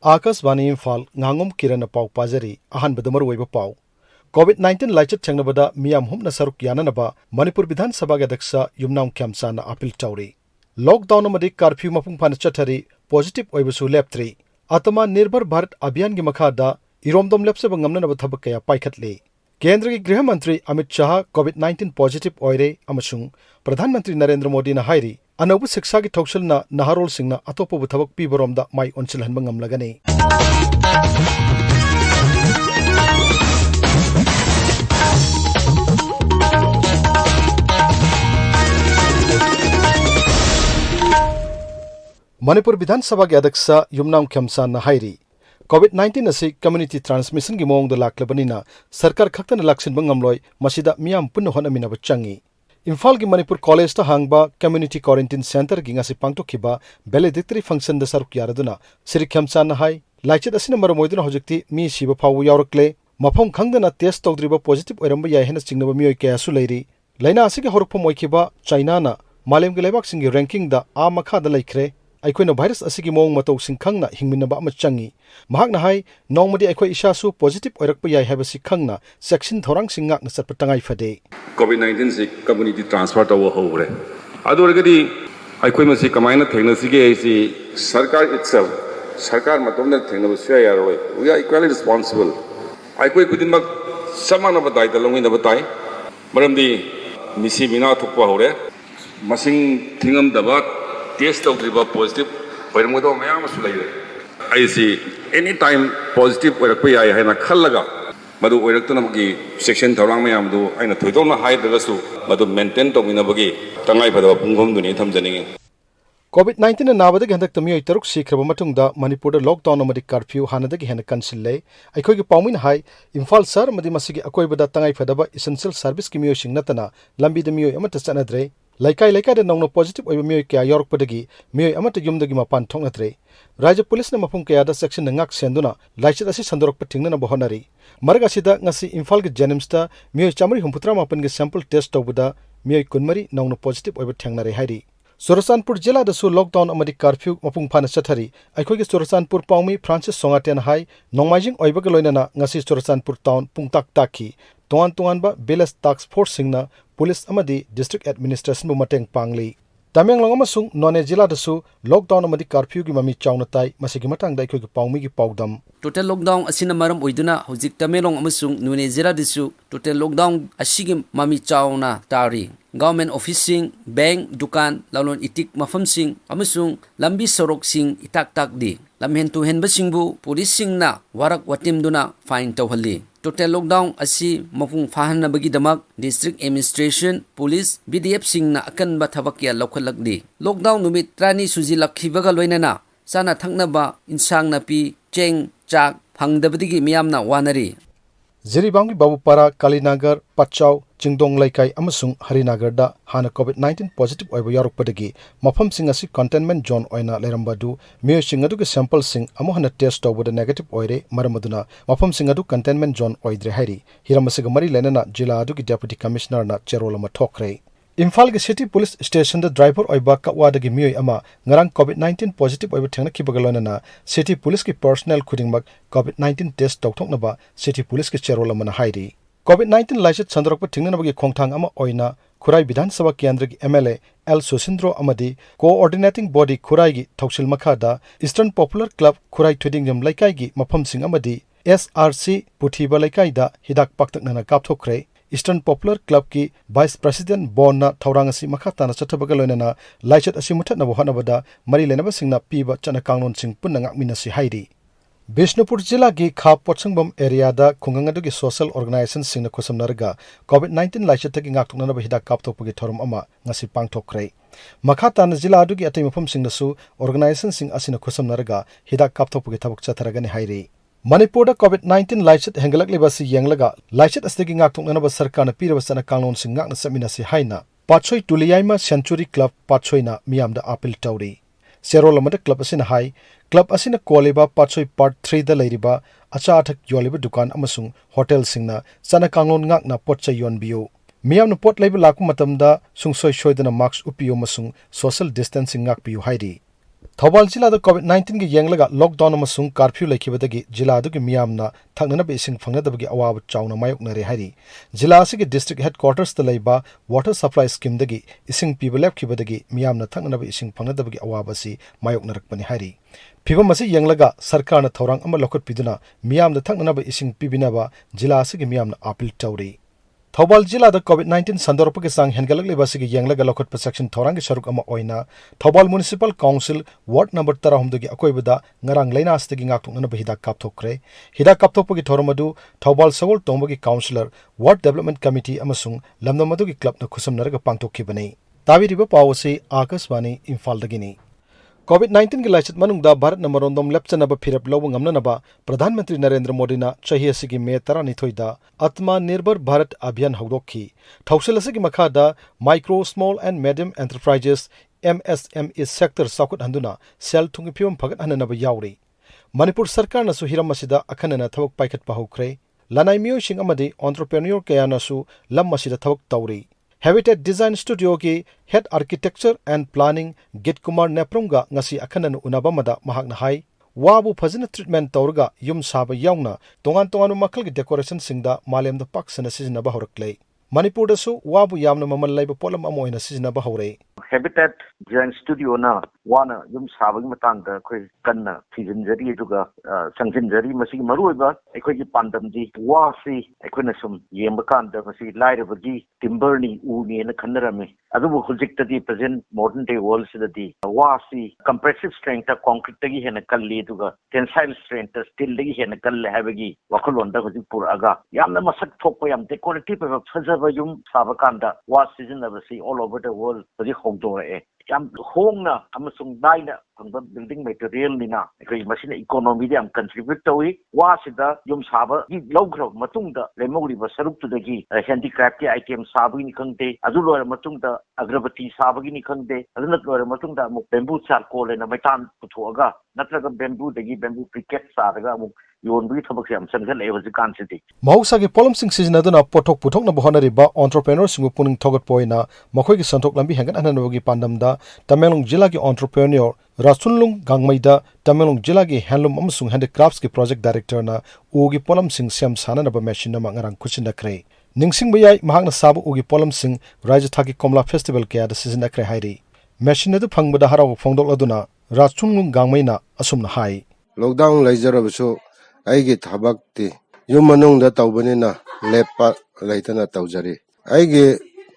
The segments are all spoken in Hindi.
Akashvani Imphal ngangom kiran pau pajari ahan bedamar waiba pau COVID-19 laichet thengnabada miyam humna saruk yananaba Manipur Vidhan Sabha ga daksha yumnaum khamsana appeal tawri lockdown amadi curfew mapung phana chathari positive oibasu leptri atama nirbhar bharat abhiyan gi makhada iromdom lepse bangamna naba thabak kaya paikhatle केंद्र की गृह मंत्री अमित शाह कोविड-19 पॉजिटिव ओइरे अमसुंग प्रधानमंत्री नरेंद्र मोदी न हाइरी अनौब शिक्षा की थौसलना नहारोल सिंगना अतोपबु थबक पीबरोमदा माई ओनसिलहनबा ngamlagani मणिपुर विधानसभा के अध्यक्ष युमनाम खेमसा न हाइरी COVID-19 असी कम्युनिटी ट्रांसमिशन की मौंग लाक्लबनीना सरकार खक्तन लाक्सिन बंगमलोय मसीदा मियाम पुन्न होनमिनब चंगी इम्फाल की मणिपुर कॉलेज हांगबा कम्युनिटी क्वारंटाइन सेंटर की ngasi पांगथोखिबा वैलिडिक्टरी फंक्शन द सरुक यारदुना श्री खेमसा न हाई लाइचेत असिना मरम ओइदुना होजक्ति मी सिबा फावु यावरक्ले मफम खंगदना टेस्ट तौद्रिबा पॉजिटिव ओइरंबा याय हेना चिंगनबा मियोय कयासु लैरी लैना असिगे होरकफम ओइखिबा चाइना ना मालेम के लेबाक सिंगी रैंकिंग दा आ मखादा लैखरे अखोइना भाइरस असिगी मोंग मतौ सिंखंगना हिंगमिनबा अम चंगी महाकना हाई नौमदी अखोइ इसासु पॉजिटिव ओइरकपा याय हाबसि खंगना सेक्शन थौरांग सिंगाकना सतप तंगाइ फदे COVID-19 से कम्युनिटी ट्रांसफर तव होरे अदोरगदी अखोइ मसि कमाइना थेंगनसिगे एसि सरकार इटसेल्फ सरकार मतोमना थेंगनबसु यारोय वी आर इक्वली रिस्पांसिबल अखोइ कुदिमक समानब दायित्व लंगिनब ताई मरमदी मिसि मिना थोकपा होरे मसिंग थिंगमदबा टेस्ट तौद्रिबा पॉजिटिव ओइरमगदो मयामसु लैरे ऐसी एनी टाइम पॉजिटिव ओइरकपा याय हाइना खल्लगा मदु ओइरक्तनबगी सेक्शन थौरांग मयामदु आइना थोइदोना हाइद्रगसु मदु मेंटेन तौमिनबगी तंगाइ फदबा पुंगमदुनि थमजनिंगे COVID-19 नाबदगी हंदक तमियोय तरुक सिखरबा मतुंगदा मणिपुरदा लॉकडाउन अमदि कर्फ्यू हानदगी हेन कंसिल्ले अखोइगी पाउमिन हाई इम्फाल शहर मदि मसिगी अकोइबदा तंगाइ फदबा एसेंशियल सर्विस की मियोय सिंगनतना लंबीदा मियोय अमत चनद्रे लाइकाई लाइकाई नौना पॉजिटिव ओइबा मियोय कया यारकपदगी मियोय अमत युमदगी मपान थोंगनत्रे राज्य पुलिस ने मफम कयादा सेक्शन नंगाक सेंदुना लाइचत असी संदोरकपा थिंगना बहनरी मरग असिदा ngasi इम्फाल के जेनिम्सता मियोय चामरी हुमपुत्रा मापन के सैंपल टेस्ट तौबदा मियोय कुनमरी नौना पॉजिटिव ओइबा थेंगनारे हाइरी सोरसानपुर जिला दसु लॉकडाउन अमदि कर्फ्यू मपुंग फाना चथरी अखोइगे सोरसानपुर पाउमी फ्रांसिस सोंगाटेन हाई नोंमाइजिंग ओइबग लोइनाना ngasi सोरसानपुर टाउन पुंगताक ताकी तोआन तोआनबा बेलेस टास्क फोर्स सिंगना पुलिस अमदि डिस्ट्रिक्ट एडमिनिस्ट्रेशन बु मटेंग पांगली तमेंगलोंग अमसुंग नोने जिला दसु लॉकडाउन अमदि कर्फ्यू की ममी चाउना ताई मसिगी मतंग दा अखोइगे पाउमी की पाउदम टोटल लॉकडाउन असिना मरम ओइदुना होजिक तमेंगलोंग अमसुंग नोने जिला दसु टोटल लॉकडाउन असिगी ममी चाउना तारी गवर्नमेंट ऑफिसिंग बैंक दुकान लालोन इटिक मफमसिंग अमसुंग लंबी सरोकसिंग इताक ताकदी लमहेन तुहेनबसिंगबु पुलिससिंगना वारक वाटिमदुना फाइन तौहल्ली टोटल लॉकडाउन असी मपुंग फाहनबगीदमक डिस्ट्रिक्ट एडमिनिस्ट्रेशन पुलिस बीडीएफ सिंगना अकनबा थबकिया लौखलकदी लॉकडाउन नुमित त्रानी सुजी लखिबगा लोइनना साना थंगनबा इंसांग नापी चेंग चाक फंगदबदिगी मियामना वानरी जिरीबांगी बाबूपारा कालीनगर पचाव चिंगदोंग लाइकाई अमसुंग हरिनगरदा हाना COVID-19 पॉजिटिव ओइबा यारकपदगी मफमसिंग असि कंटेनमेंट जोन ओइना लेरंबादु मियोसिंग अदुगे सैंपल सिंग अमोहना टेस्ट तौबदा नेगेटिव ओइरे मरमदुना मफमसिंग अदु कंटेनमेंट जोन ओइद्रे हाइरी हिरमसिग मरी लेनना जिला अदुगी डेप्यूटी कमिश्नर ना चेरोलमा ठोकरे इम्फाल के सिटी पुलिस स्टेशन द ड्राइवर ओइबा कवादगी मियोय अमा ngarang COVID-19 पॉजिटिव ओइबा थेंगनखिबगा लोइनाना सिटी पुलिस की पर्सनल खुदिंगमक COVID-19 टेस्ट तौथोकनबा सिटी पुलिस के चेरोलमना हाइरी COVID-19 लाइसेट संदरकपा थिंगनबगी खोंगथांग अमा ओइना खुराई विधानसभा केंद्र की MLA एल सुसिंद्रो अमदी कोऑर्डिनेटिंग बॉडी खुराई की थौसिल मखादा ईस्टर्न पॉपुलर क्लब खुराई थुदिंगजम लाइकाई की मफमसिंग अमदी SRC पुठीबा लाइकाईदा हिदाक पाक्तकनना कापथोखरे ईस्टर्न पॉपुलर क्लब की वाइस प्रेसिडेंट बोना थौरांगसी मखाताना चथबगा लोइनाना लाइचत असि मुथतनबो हनबदा मरी लेनबसिंगना पीबा चना कांगलोनसिंग पुन्ना ngakminasi हाइरी बिष्णुपुर जिला की खा पोचंगबम एरियादा खुंगंगदुगी सोशल ऑर्गेनाइजेशन सिंगना खुसमनरगा COVID-19 लाइचतगी ngaktuknanaba hidak kapthokpagi thorum ama ngasi pangthokre मखाताना जिला अदुगी अतै मफम सिंगनसु ऑर्गेनाइजेशन सिंग असिना खुसमनरगा हिदाक kapthokpagi थबक चथरगनि हाइरी मणिपुर COVID-19 लाइचत हेंगलकलिबासि येंगलगा लाइचत असदगी ngaktuknanaba सरकारना पीरबा चना कांगलोन सिंग ngakna समिनासि हाइना पाछोई टुलियाइमा सेंचुरी क्लब पाछोइना मियामदा अपील तौरी सेरोलमदा क्लब असिना हाई क्लब असिना कोलेबा पाछोई पार्ट 3 दा लैरिबा अचा अथक योलिबा दुकान अमसुंग होटल सिंगना चना कांगलोन ngakna पोटचा योनबियो मियामना पोट लैबा लाकु मतमदा सुंगसोय सोयदना मास्क उपियो मसुंग सोशल डिस्टेंसिंग ngakपियो हाइरी थौबाल जिला कोविड-19 की येंगलगा लॉकडाउन अमसुंग कर्फ्यू लेखिबदगी जिला दुगी मियामना थक्ननब इसिंग फंगनदबगी अवाब चाउना मायोकनरे हारी जिला असिगी डिस्ट्रिक्ट हेडक्वार्टर्स तलैबा वाटर सप्लाई स्कीम दगी इसिंग पीबा लेपखिबदगी मियामना थक्ननब इसिंग फंगनदबगी अवाब असि मायोकनरकपनि हारी फिबम असि येंगलगा सरकारना थौरांग अमा लौखटपिदुना मियामना थक्ननब इसिंग पीबिनबा जिला असिगी मियामना अपील तौरी थौबाल जिला कोविड-19 संदर्भ सांग हेनगलगलिबसिगी येंगलगा लौखटप सेक्शन थौरांग सरुक अमा ओइना Thoubal municipal council ward number 13 अकोइबदा ngarang lainastagi ngakthoknaba hidak kapthokre hidak kapthokpagi thoramadu thobal sagol tombagi councillor ward development committee amasung lamnamadu club na khusumnaraga pangthokhibani tabiriba pawasi akaswani imphal dagini कोविड-19 की लाइचत मनुंगदा भारत नमरोंदोम लेप्चनबा फिरप लौब ngamnanaba प्रधानमंत्री नरेंद्र मोदी ना चही असिगी मे 12 दा आत्मा निर्भर भारत अभियान हौदोखी थौसल असिगी मखादा micro small and medium enterprises MSME सेक्टर साकुत हंदुना सेल थुंगी फिवम फगत हननबा यावरी मणिपुर सरकार नसु हिरम मसिदा अखनना थबक पाइखत पाहुख्रे लनाई मियोसिंग अमदी एंटरप्रेन्योर कयानसु लम मसिदा थबक तौरी Habitat Design Studio की Head Architecture and Planning Git Kumar Neprunga ngasi akhanan unabamada mahakna hai wabu phajina treatment tawrga yum saba yaungna tongan tonganu makal gi decoration singda malem da pak sana sizna ba horakle Manipur da su wabu yamna mamal laiba polam amoina sizna ba hore Habitat Design Studio na wana yum sabagi matang da khoi kanna thijinjari juga sangjinjari masi maruiba ekhoi gi pandam ji wasi ekhoi na sum yemba kan da masi lairaba gi timber ni u ni na khanarame adu hujik ta di present modern day world sida di wasi compressive strength ta concrete ta gi hena kalli duga tensile strength ta steel gi hena kalle habagi wakalon da hujik pur aga yamna masak thokpa yam decorative ba phajaba yum sabakan da wasi jin na basi all over the world hujik hongdore yam hongna amasung daina phangba building material nina ekai machine economy de am contribute tawi wa sida yum saba gi logro matungda lemori ba saruk tu dagi handicraft ki item sabu ni khangte adu lor matungda agrabati sabu ni khangte adu nat lor matungda mu bamboo charcoal na maitan puthoga natraga bamboo dagi bamboo briquette saraga mu yonbui thabak se am sangal e wajikan sidi mahausa gi polom sing sizinaduna pothok puthok na bohonari ba entrepreneur singu puning thogat poina makhoi gi santhok lambi hengan ananogi pandamda Tamelong जिला की entrepreneur रासुनलुंग गांगमैदा तमेलुंग जिला की हैंडलूम अमसुंग हैंडीक्राफ्ट्स की प्रोजेक्ट डायरेक्टर ना उगी पोलम सिंह सेम साननबा मेशिन नमा ngarang खुसिनखरे निंगसिंग बयाई महागना साबु उगी पोलम सिंह राज्य थाकी कमला फेस्टिवल के आदा सिजनखरे हाइरी मेशिन अदु फंगबदा हराव फोंदोक अदुना रासुनलुंग गांगमैना असुमना हाई लॉकडाउन लाइजरबसु आइगे थाबकति युम मनुंगदा तौबनिना लेपा लाइतना तौजरी आइगे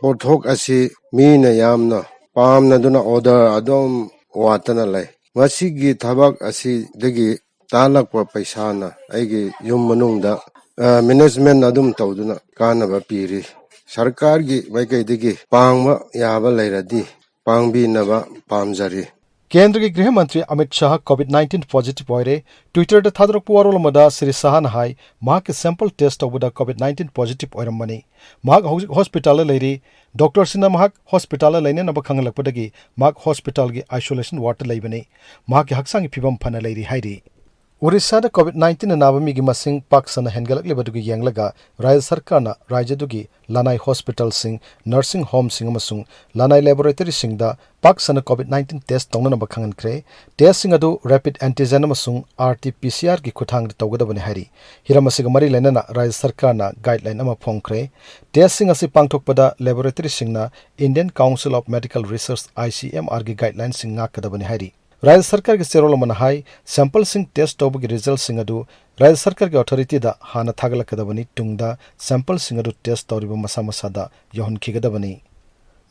पोथोक असि मीना यामना पामना दुना ऑर्डर अदम वातना लै मसिगी थबक असि दगी तालकप पैसाना आइगे युम मनुंगदा मैनेजमेंट अदुम तौदुना कानबा पीरी सरकार गी माइकैदगी पांगबा याबा लैरदी पांगबिनबा पामजरी केंद्र के गृह मंत्री अमित शाह कोविड-19 पॉजिटिव होइरे ट्विटर द थादरक पुवारोल मदा श्री शाह न हाई माह के सैंपल टेस्ट तौबदा कोविड-19 पॉजिटिव ओइरमनी माह हॉस्पिटल लेरी डॉक्टर सिना माह हॉस्पिटल लेने नब खंगलकपदगी माह हॉस्पिटल की आइसोलेशन वार्ड लेबनी माह के हक्सांग फिबम फना लेरी हाइरी ओडिशा द कोविड-19 नाबमी की मसिंग पाक्सन हेनगलकलेबदुगी येंगलगा राज्य सरकारना राज्यदुगी लानाई हॉस्पिटल सिंग नर्सिंग होम सिंग अमसुंग लानाई लैबोरेटरी सिंग दा पाक्सन कोविड-19 टेस्ट तौननब खंगनख्रे टेस्ट सिंग अदु रैपिड एंटीजन अमसुंग RT-PCR की खुथांग तौगदबने हारी हिरमसिग मरी लेनना राज्य सरकारना गाइडलाइन अमा फोंख्रे टेस्ट सिंग असि पांगथोकपदा लैबोरेटरी सिंगना Indian Council of Medical Research ICMR की गाइडलाइन सिंग नाकदबने हारी राज्य सरकार के सेरोल मनहाई सैंपल सिंग टेस्ट तौब की रिजल्ट सिंग अदु राज्य सरकार के अथॉरिटी दा हाना थागलकदबनी तुंगदा सैंपल सिंग अदु टेस्ट तौरिब मसा मसादा यहनखिगदबनी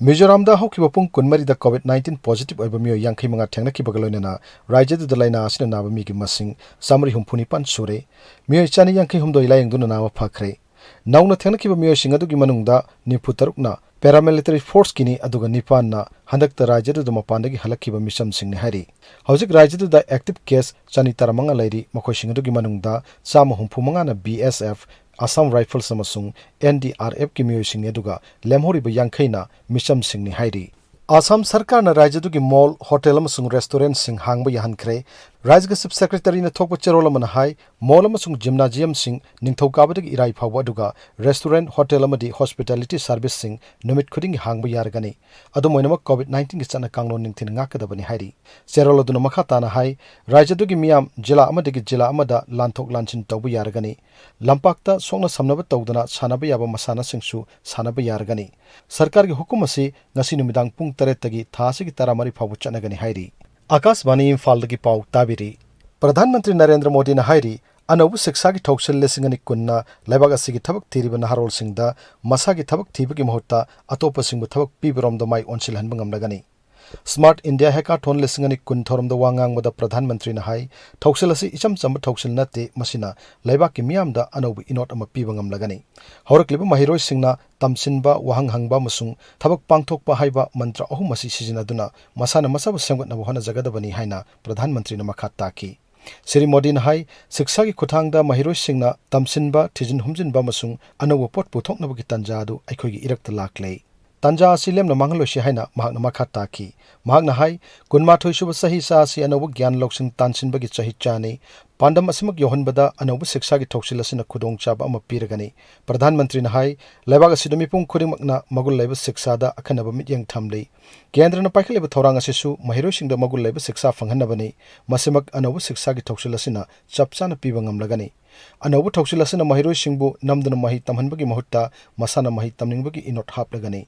मिजोराम दा हौखिबा पुंग कुनमरी दा कोविड-19 पॉजिटिव ओइबा मियो यांखै मंगा थेंगनखिबा लोइना राज्य दा लाइना आसिना नाबा मिगी मसिंग सामरी हुमफुनी पान सुरे मियो चानी यांखै हुमदो इलायंग दुना नाबा फाखरे नाउना थेंगनखिबा मियो सिंग अदुगी मनुंगदा निफु तरुकना पैरामिलिटरी फोर्स किनी अदुगा निपानना हंदक राज्य दु मपानदगी हलखिबा मिसम सिंगने हारी हौजिक राज्य दु एक्टिव केस चनी तरमंगा लैरी मखोय सिंग अदुगी मनुंगदा चाम हुमफुमंगा ना BSF असम राइफल्स अमसुंग NDRF की मियो सिंग अदुगा लेमहोरिबा यांखैना मिसम सिंगने हारी आसाम सरकार न राज्य दु की मॉल होटल अमसुंग रेस्टोरेंट सिंग हांगबा यहनख्रे राज्य चीफ सेक्रेटरी ने थोप चेरोल मन हाई मॉल अमसुंग जिम्नाजियम सिंह निंगथौकाबदगी इराई फावबा अदुगा रेस्टोरेंट होटल अमदी हॉस्पिटैलिटी सर्विस सिंह नुमित खुदिंग हांगबा यारगनी अदुमोइनमक कोविड-19 की चना कांगलो निंगथिन ngaकदबनी हाइरी चेरोल अदुना मखा ताना हाई राज्य दुगी मियाम जिला अमदगी जिला अमदा लांथोक लांचिन तौबा यारगनी लंपाक्ता सोंगना समनब तौदना सानबा याबा मसाना सिंगसु सानबा यारगनी सरकार की हुकुम असी ngasi नुमिदांग पुंग 3 तगी थासिगी 13 फावबा चनगनी हाइरी आकाशवाणी इम्फाल की पाव ताबिरी प्रधानमंत्री नरेंद्र मोदी ने हाइरी अनौब शिक्षा की थौसल लिसिंगनी कुन्ना लेबाग असिगी थबक थीरिबा नहारोल सिंगदा मसागी थबक थीबगी महत्ता अतोप सिंगबु थबक पीबरोम द माई ओनसिलहन बंगमलगनी स्मार्ट इंडिया हैकाथॉन लिसिंगनी कुन थोरम द वांगांगबदा प्रधानमंत्री ने हाई थौसल असि इचम चम थौसल नते मसिना लेबाग की मियामदा अनौब इनोट अमा पीबंगमलगनी हौरक्लिबा महिरोय सिंगना तमसिनबा वहंग हंगबा मसुंग थबक पांगथोकपा हाइबा मंत्र अहुम असी सिजिनादुना मसाना मसाबु सेमगतनबु होना जगदबनी हाइना प्रधानमंत्री ने मखा ताकी श्री मोदी ने हाई शिक्षा की खुथांगदा महिरोय सिंगना तमसिनबा थिजिन हुमजिनबा मसुंग अनौब पोट पुथोकनबगी तंजादु अखोगी इरक्ता लाक्ले तंजा असी लेमना मांगलोशी हाइना महागना मखा ताकी महागना हाई कुनमाथोय सुब सही सासी अनौब ज्ञान लौसिंग तानसिनबगी चही चाने पांडम असिमक योहनबदा अनौब शिक्षा की थौसिल असिना खुदोंग चाबा अमा पीरगनी प्रधानमंत्री ने हाई लेबाग असिदा मिपुंग खुदिमकना मगुल लैब शिक्षादा अखनब मित्यंग थमले केंद्रना पाइखलेब थौरांग असिसु महिरोयसिंगदा मगुल लैब शिक्षा फंगहनबनी मसिमक अनौब शिक्षा की थौसिल असिना चपचाना पीबा ngamlagani अनौब थौसिल असिना महिरोयसिंगबु नमदना मही तमहनबगी महत्ता मसाना मही तमनिंगबगी इनोट हापलगनी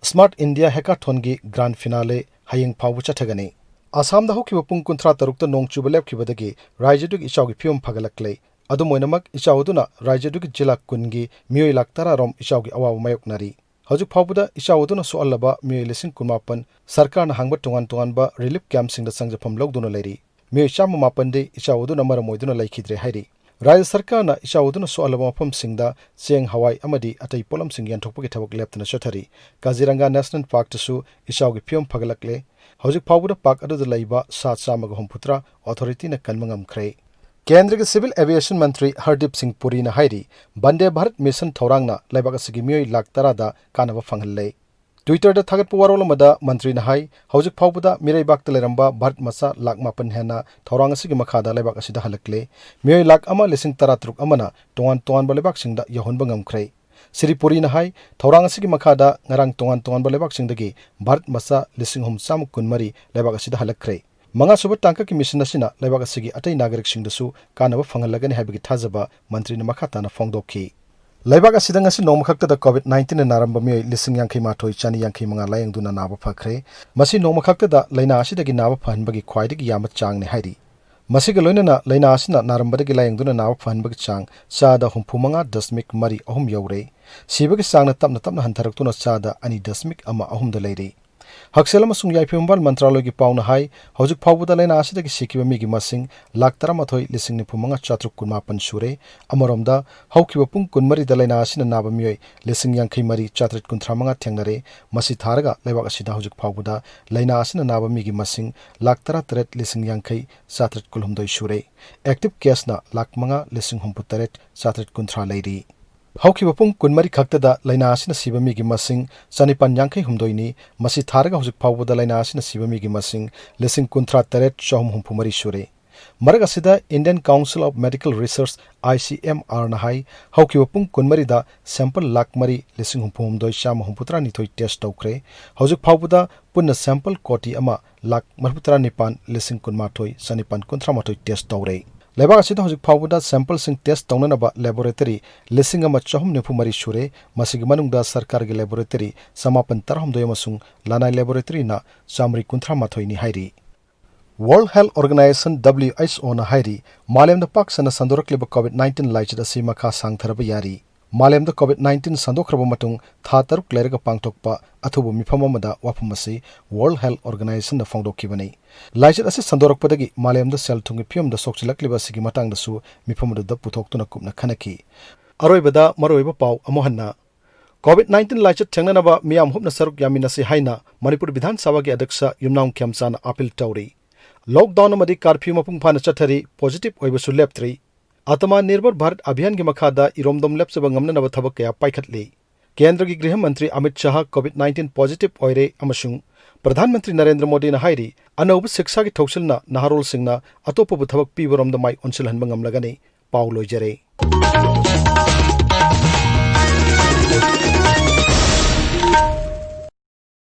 स्मार्ट इंडिया हैकाथॉन की ग्रांड फिनाले हयेंग फावबु चथगनी आसामदा होखिबा पुंग 13 नोंग चुबा लेपखिबदगी राज्यदुगी इचाउगी फियम फगलक्ले अदुमोइनमक इचाउदुना राज्यदुगी जिला कुनगी मियोय लाख 13 रोम इचाउगी अवाब मायोकनारी हजुक फावबुदा इचाउदुना सोअल्लबा मियोय लिसिंग कुनमापन सरकारना हांगबा तोंगान तोंगानबा रिलीफ कैंपसिंगदा संजफम लौदुना लेरी मियोय चाम मापनदे इचाउदुना मरमोइदुना लैखिद्रे हाइरी राज्य सरकार ने इचाउदुना सोअल्लबा मफम सिंगदा चेंग हवाई अमदी अतई पोलम सिंग यंथोकपगी थबक लेपतना चथरी काजीरंगा नेशनल पार्क तसु इचाउगी फियम फगलक्ले हौजिक फावबुदा पार्क अदुदा लैबा 753 अथॉरिटी ने कन्मंगमख्रे केंद्र के सिविल एविएशन मंत्री हरदीप सिंह पुरी ने हाइरी वंदे भारत मिशन थौरांगना लेबाग असिगी मियोय लाख 13 दा कानबा फंगहल्ले ट्विटर दा थागत पुवारोल मदा मंत्री ने हाई हौजिक फावबुदा मिरैबाक लेरंबा भारत मसा लाख 5 हेना थौरांग असिगी मखादा लेबाक असिदा हलक्ले मियोय लाख 1,33 अमना तोंगान तोंगान लेबाक सिंगदा यहोनबा ngamkhre श्री पुरी ने हाई थौरांग असिगी मखादा ngarang तोंगान लेबाक सिंगदगी भारत मसा 3,313 लेबाक असिदा हलक्रे मंगा सुब टांका की मिशन असिना लेबाक असिगी अतै नागरिक सिंगदसु कानबा फंगलगनि हाइबगी थाजबा मंत्री ने मखाताना फोंगदोखी लेबाग असिदा ngasi नोमखक्तदा कोविड-19 नारंबा मियोय 85,495 लायंगदुना नाबा फखरे मसि नोमखक्तदा लैना असिदगी नाबा फहनबगी ख्वाइदगी याम चांगने हाइरी मसिगा लोइनना लैना असिना नारंबदगी लायंगदुना नाबा फहनबगी चांग चादा 35.3 अहुम यौरे सिबगी चांगना तपना हंथरक्तुना चादा 2.1 अहुम द लैरी हक्सेल अमसुंग याइफिमबाल मंत्रालय की पाउना हाई हौजिक फावबुदा लैना असिदगी सिकिबा मिगी मसिंग लाख 13,915 सुरे अमरोमदा हौखिबा पुंग 13 दा लैना असिना नाबा मियोय 53,335 थेंगनरे मसि थारगा लेबाक असिदा हौजिक फावबुदा लैना असिना नाबा मिगी मसिंग लाख 13,50,719 सुरे एक्टिव केसना लाख 5,63,713 लैरी हौखिबा पुंग 13 खक्तदा लैना असिना सिबा मिगी मसिंग 958 नि मसि थारगा हौजिक फावबुदा लैना असिना सिबा मिगी मसिंग 53,463 सुरे मरग असिदा Indian Council of Medical Research ICMR ना हाई हौखिबा पुंग 13 दा सैंपल लाख 3,59,933 टेस्ट तौख्रे हौजिक फावबुदा पुन्ना सैंपल कोटी अमा लाख 39,913 टेस्ट तौरे लेबाग असिदा हौजिक फावबुदा सैंपल सिंग टेस्ट तौननबा लैबोरेटरी 1,494 सुरे मसिगी मनुंगदा सरकार के लैबोरेटरी 913 अमसुंग लानाय लैबोरेटरी ना 193 नि हाइरी वर्ल्ड हेल्थ ऑर्गेनाइजेशन WHO ना हाइरी मालेमदा पाक्सना संदोरक्लिबा कोविड-19 लाइचद असि मखा सांगथरबा यारी मालेमदा कोविड-19 संदोखरबा मतुंग था 3 लेरगा पांगथोकपा अथुबु मिफम अमदा वाफम असि वर्ल्ड हेल्थ ऑर्गेनाइजेशन ना फोंगदोखिबनी लाइचद असि संदोरकपदगी मालेमदा सेल थुंगी फियमदा सोक्चिलक्लिबा सिगी मतंगदसु मिफमदुदा पुथोक्तुना कुपना खनकी अरोइबदा मरोइबा पाव अमोहन्ना कोविड-19 लाइचद थेंगननबा मियाम हुबना सरुक यामिनसि हाइना मणिपुर विधान सभा के अध्यक्ष युमनाउंग खेमचाना अपील तौरी लॉकडाउन अमदी कर्फ्यू मपुंग फाना चथरी पॉजिटिव ओइबसु लेप्त्री आत्मा निर्भर भारत अभियान की मखादा इरोमदम लेप्सबा ngamnanaba थबक कया पाइखतली केंद्र की गृह मंत्री अमित शाह कोविड-19 पॉजिटिव ओइरे अमसुंग प्रधानमंत्री नरेंद्र मोदी ने हाइरी अनौब शिक्षा की थौसिलना नहारोल सिंगना अतोपबु थबक पीबरोम द माइ ओनसिलहनबा ngamlagani पाउ लोइजरे।